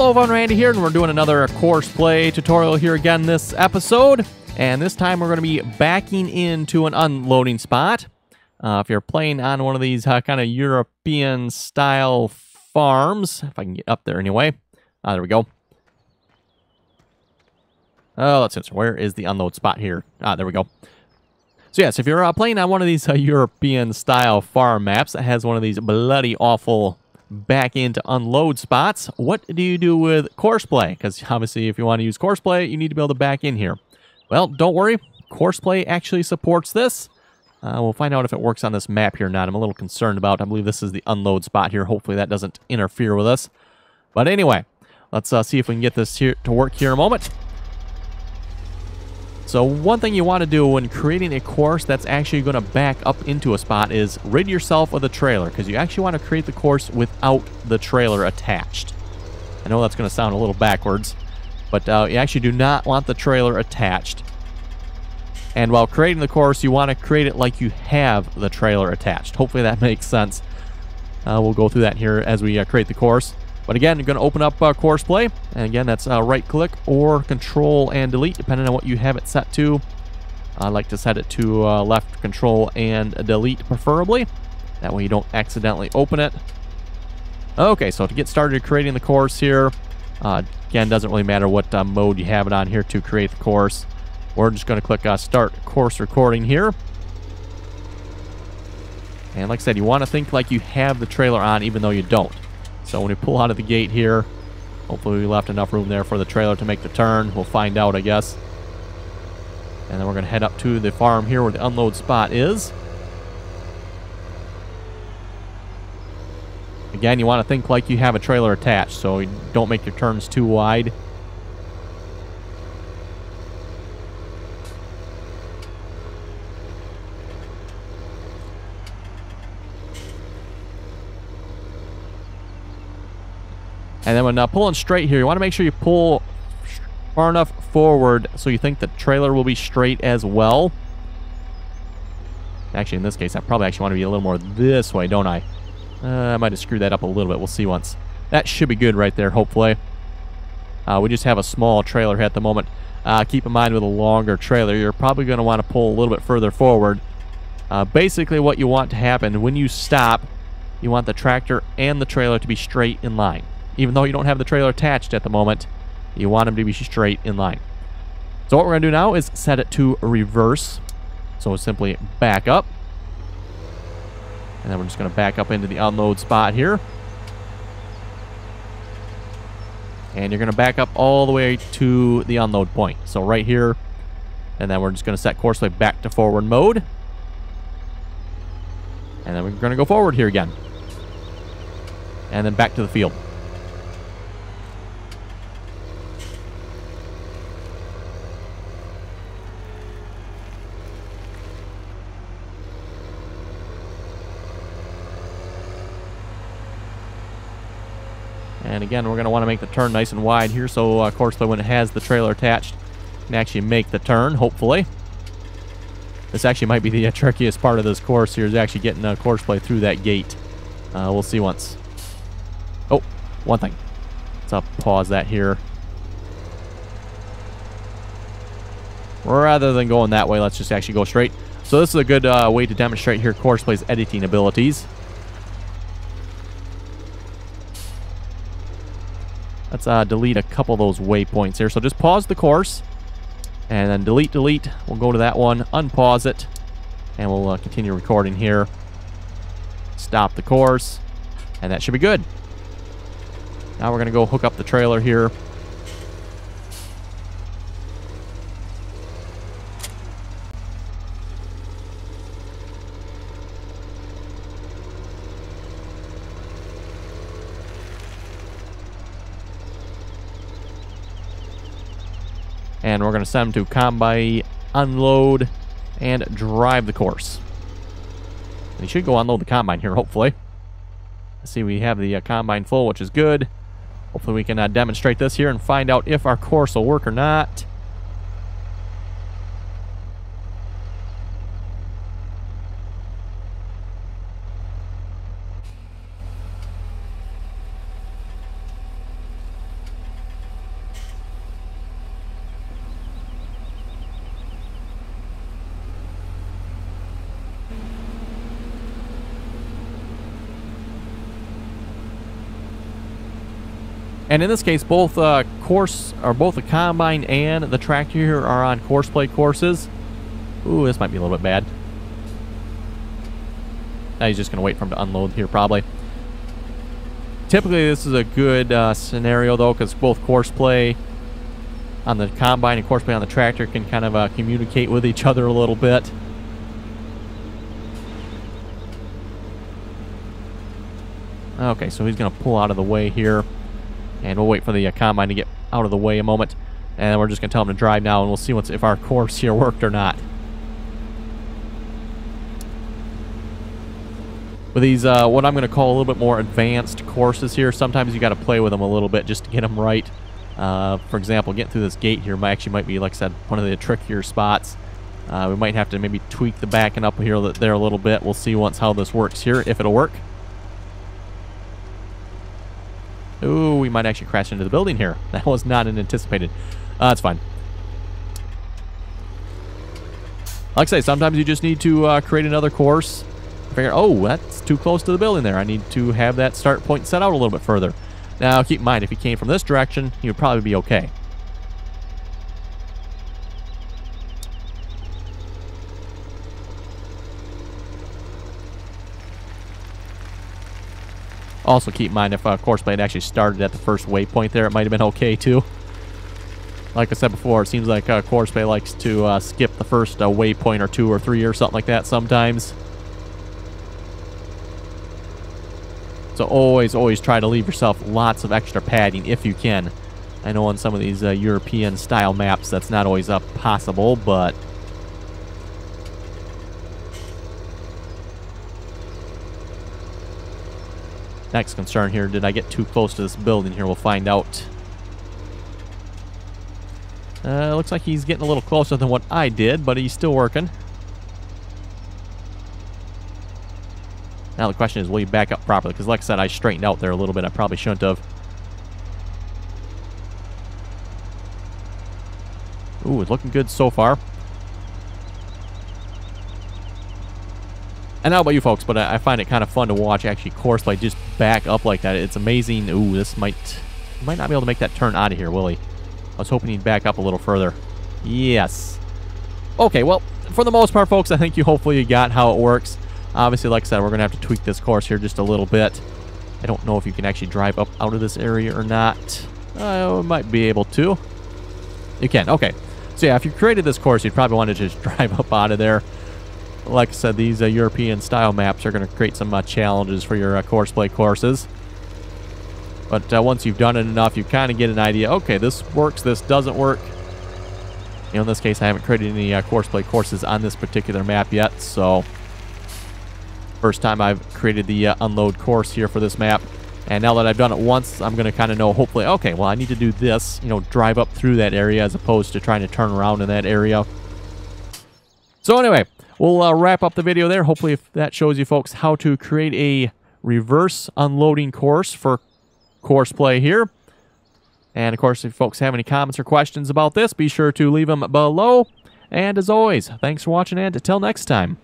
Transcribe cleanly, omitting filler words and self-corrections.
Hello everyone, Randy here, and we're doing another Courseplay tutorial here again this episode. And this time we're going to be backing into an unloading spot. If you're playing on one of these kind of European style farms, if I can get up there anyway. There we go. Oh, let's see. Where is the unload spot here? There we go. So yes, if you're playing on one of these European style farm maps that has one of these bloody awful back into unload spots, what do you do with Courseplay? Because obviously if you want to use Courseplay, you need to be able to back in here. Well, don't worry. Courseplay actually supports this. We'll find out if it works on this map here or not. I'm a little concerned about. I believe this is the unload spot here. Hopefully that doesn't interfere with us. But anyway, let's see if we can get this here to work here in a moment. So one thing you want to do when creating a course that's actually going to back up into a spot is rid yourself of the trailer, because you actually want to create the course without the trailer attached. I know that's going to sound a little backwards, but you actually do not want the trailer attached. And while creating the course, you want to create it like you have the trailer attached. Hopefully that makes sense. We'll go through that here as we create the course. But again, you're going to open up Courseplay, and again, that's right-click or Control and Delete, depending on what you have it set to. I like to set it to left Control and Delete, preferably. That way you don't accidentally open it. Okay, so to get started creating the course here, again, doesn't really matter what mode you have it on here to create the course. We're just going to click Start Course Recording here. And like I said, you want to think like you have the trailer on, even though you don't. So when we pull out of the gate here, hopefully we left enough room there for the trailer to make the turn. We'll find out, I guess. And then we're going to head up to the farm here where the unload spot is. Again, you want to think like you have a trailer attached, so you don't make your turns too wide. And then when pulling straight here, you want to make sure you pull far enough forward so you think the trailer will be straight as well. Actually, in this case, I probably actually want to be a little more this way, don't I? I might have screwed that up a little bit. We'll see once. That should be good right there, hopefully. We just have a small trailer here at the moment. Keep in mind with a longer trailer, you're probably going to want to pull a little bit further forward. Basically, what you want to happen when you stop, you want the tractor and the trailer to be straight in line. Even though you don't have the trailer attached at the moment, you want them to be straight in line. So what we're going to do now is set it to reverse. So we'll simply back up. And then we're just going to back up into the unload spot here. And you're going to back up all the way to the unload point. So right here. And then we're just going to set Courseplay back to forward mode. And then we're going to go forward here again. And then back to the field. And again, we're going to want to make the turn nice and wide here, so Courseplay, when it has the trailer attached, can actually make the turn, hopefully. This actually might be the trickiest part of this course here, is actually getting Courseplay through that gate. We'll see once. Oh, one thing. Let's pause that here. Rather than going that way, let's just actually go straight. So this is a good way to demonstrate here Courseplay's editing abilities. Let's delete a couple of those waypoints here. So just pause the course, and then delete. We'll go to that one, unpause it, and we'll continue recording here. Stop the course, and that should be good. Now we're going to go hook up the trailer here. And we're going to send them to Combine, unload, and drive the course. We should go unload the Combine here, hopefully. Let's see, we have the Combine full, which is good. Hopefully we can demonstrate this here and find out if our course will work or not. And in this case, both both the Combine and the tractor here are on Courseplay courses. Ooh, this might be a little bit bad. Now he's just going to wait for him to unload here, probably. Typically, this is a good scenario, though, because both Courseplay on the Combine and Courseplay on the tractor can kind of communicate with each other a little bit. Okay, so he's going to pull out of the way here. And we'll wait for the Combine to get out of the way a moment. And we're just going to tell him to drive now, and we'll see if our course here worked or not. With these, what I'm going to call a little bit more advanced courses here, sometimes you got to play with them a little bit just to get them right. For example, getting through this gate here might be, like I said, one of the trickier spots. We might have to maybe tweak the backing up here there a little bit. We'll see once how this works here, if it'll work. Ooh, we might actually crash into the building here. That was not anticipated. That's fine. Like I say, sometimes you just need to create another course. Figure, oh, that's too close to the building there. I need to have that start point set out a little bit further. Now, keep in mind, if he came from this direction, he would probably be okay. Also, keep in mind, if Courseplay had actually started at the first waypoint there, it might have been okay, too. Like I said before, it seems like Courseplay likes to skip the first waypoint or 2 or 3 or something like that sometimes. So always try to leave yourself lots of extra padding if you can. I know on some of these European-style maps, that's not always possible, but... Next concern here, did I get too close to this building here? We'll find out. Looks like he's getting a little closer than what I did, but he's still working. Now the question is, will he back up properly? Because like I said, I straightened out there a little bit. I probably shouldn't have. Ooh, it's looking good so far. And how about you folks, but I find it kind of fun to watch actually Courseplay just back up like that. It's amazing. Ooh, this might not be able to make that turn out of here, will he? I was hoping he'd back up a little further. Yes. Okay, well, for the most part, folks, I think hopefully you got how it works. Obviously, like I said, we're going to have to tweak this course here just a little bit. I don't know if you can actually drive up out of this area or not. We might be able to. You can, okay. So yeah, if you created this course, you'd probably want to just drive up out of there. Like I said, these European-style maps are going to create some challenges for your Courseplay courses. But once you've done it enough, you kind of get an idea, okay, this works, this doesn't work. You know, in this case, I haven't created any Courseplay courses on this particular map yet, so... First time I've created the unload course here for this map. And now that I've done it once, I'm going to kind of know, hopefully, okay, well, I need to do this, you know, drive up through that area as opposed to trying to turn around in that area. So anyway... We'll wrap up the video there. Hopefully if that shows you folks how to create a reverse unloading course for Courseplay here. And of course, if folks have any comments or questions about this, be sure to leave them below. And as always, thanks for watching, and until next time.